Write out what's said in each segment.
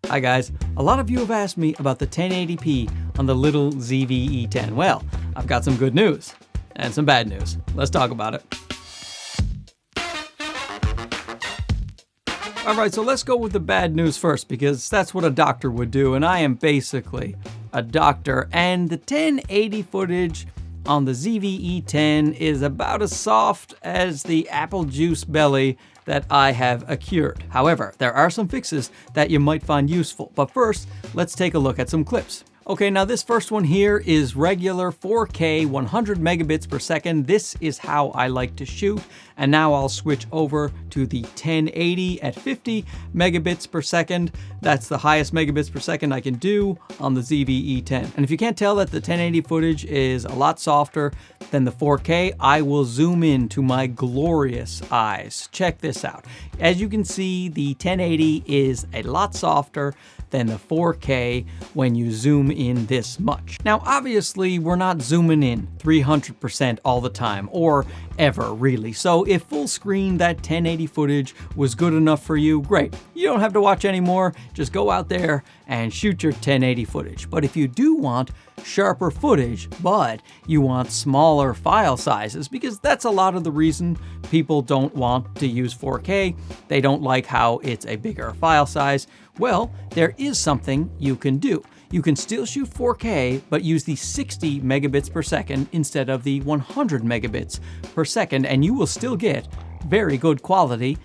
Hi guys, a lot of you have asked me about the 1080p on the little ZV-E10. Well, I've got some good news and some bad news. Let's talk about it. Alright, so let's go with the bad news first because that's what a doctor would do, and I am basically a doctor, and the 1080 footage on the ZV-E10 is about as soft as the apple juice belly that I have accrued. However, there are some fixes that you might find useful. But first, let's take a look at some clips. Okay, now this first one here is regular 4K 100 megabits per second. This is how I like to shoot. And now I'll switch over to the 1080 at 50 megabits per second. That's the highest megabits per second I can do on the ZV-E10. And if you can't tell that the 1080 footage is a lot softer than the 4K, I will zoom in to my glorious eyes. Check this out. As you can see, the 1080 is a lot softer than the 4K when you zoom in this much. Now, obviously, we're not zooming in 300% all the time, or ever really. So if full screen that 1080 footage was good enough for you, great. You don't have to watch anymore. Just go out there and shoot your 1080 footage. But if you do want sharper footage, but you want smaller file sizes, because that's a lot of the reason people don't want to use 4K. They don't like how it's a bigger file size. Well, there is something you can do. You can still shoot 4K, but use the 60 megabits per second instead of the 100 megabits per second, and you will still get very good quality.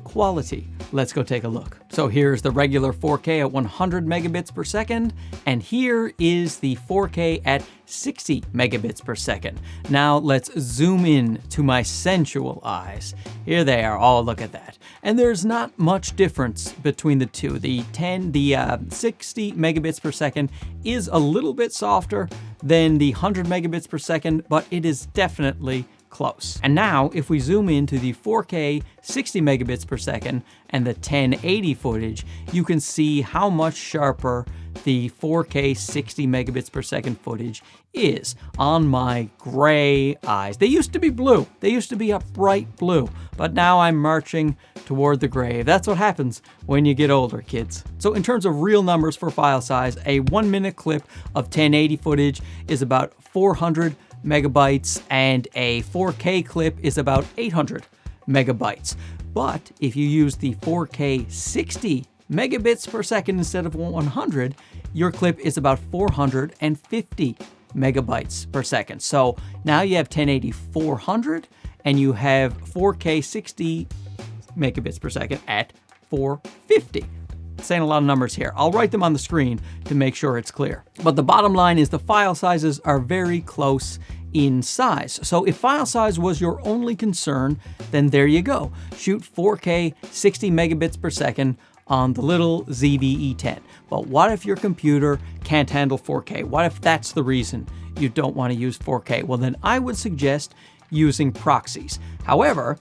Quality. Let's go take a look. So here's the regular 4K at 100 megabits per second, and here is the 4K at 60 megabits per second. Now let's zoom in to my sensual eyes. Here they are. Oh, look at that. And there's not much difference between the two. The 60 megabits per second is a little bit softer than the 100 megabits per second, but it is definitely close. And now if we zoom into the 4K 60 megabits per second and the 1080 footage, you can see how much sharper the 4K 60 megabits per second footage is on my gray eyes. They used to be blue. They used to be a bright blue, but now I'm marching toward the grave. That's what happens when you get older, kids. So in terms of real numbers for file size, a 1-minute clip of 1080 footage is about 400 megabytes, and a 4K clip is about 800 megabytes. But if you use the 4K 60 megabits per second instead of 100, your clip is about 450 megabytes per second. So now you have 1080 400 and you have 4K 60 megabits per second at 450. Saying a lot of numbers here. I'll write them on the screen to make sure it's clear. But the bottom line is the file sizes are very close in size. So if file size was your only concern, then there you go. Shoot 4K 60 megabits per second on the little ZV-E10. But what if your computer can't handle 4K? What if that's the reason you don't want to use 4K? Well, then I would suggest using proxies. However,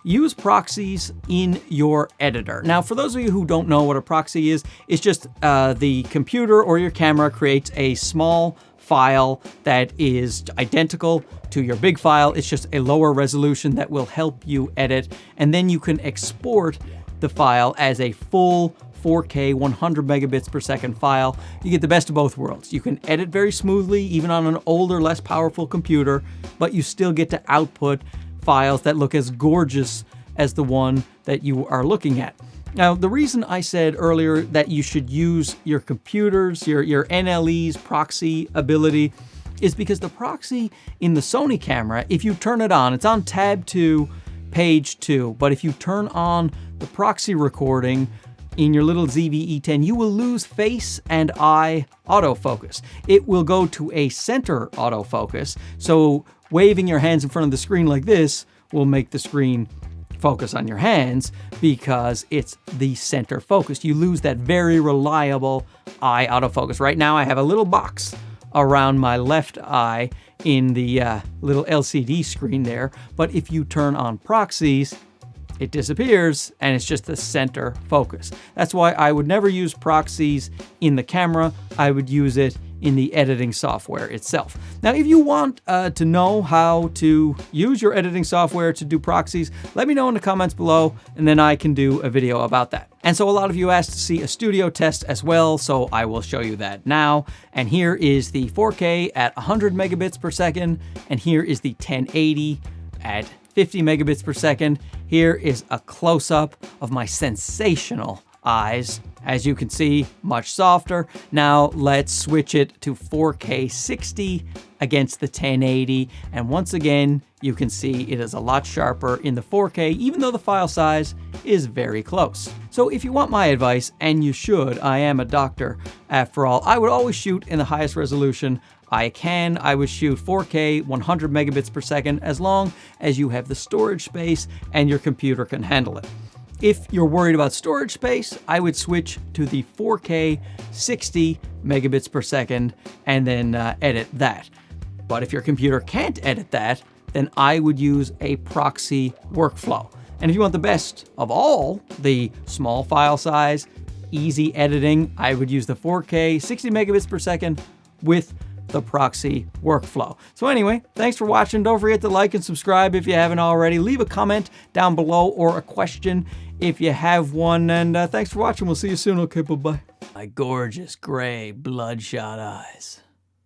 use proxies in your editor. Now, for those of you who don't know what a proxy is, it's just the computer or your camera creates a small file that is identical to your big file. It's just a lower resolution that will help you edit, and then you can export the file as a full 4K 100 megabits per second file. You get the best of both worlds. You can edit very smoothly, even on an older, less powerful computer, but you still get to output files that look as gorgeous as the one that you are looking at. Now, the reason I said earlier that you should use your computers, your NLE's proxy ability, is because the proxy in the Sony camera, if you turn it on, it's on tab 2, page 2, but if you turn on the proxy recording in your little ZV-E10, you will lose face and eye autofocus. It will go to a center autofocus, so waving your hands in front of the screen like this will make the screen focus on your hands because it's the center focus. You lose that very reliable eye autofocus. Right now I have a little box around my left eye in the little LCD screen there, but if you turn on proxies, it disappears and it's just the center focus. That's why I would never use proxies in the camera. I would use it in the editing software itself. Now, if you want to know how to use your editing software to do proxies, let me know in the comments below, and then I can do a video about that. And so a lot of you asked to see a studio test as well, so I will show you that now. And here is the 4K at 100 megabits per second, and here is the 1080 at 50 megabits per second. Here is a close-up of my sensational eyes. As you can see, much softer. Now let's switch it to 4K 60 against the 1080. And once again, you can see it is a lot sharper in the 4K, even though the file size is very close. So if you want my advice, and you should, I am a doctor after all, I would always shoot in the highest resolution I can. I would shoot 4K 100 megabits per second as long as you have the storage space and your computer can handle it. If you're worried about storage space, I would switch to the 4K 60 megabits per second and then edit that. But if your computer can't edit that, then I would use a proxy workflow. And if you want the best of all, the small file size, easy editing, I would use the 4K 60 megabits per second with the proxy workflow. So anyway, thanks for watching. Don't forget to like and subscribe if you haven't already. Leave a comment down below or a question if you have one. And thanks for watching. We'll see you soon. Okay, bye-bye. My gorgeous gray bloodshot eyes.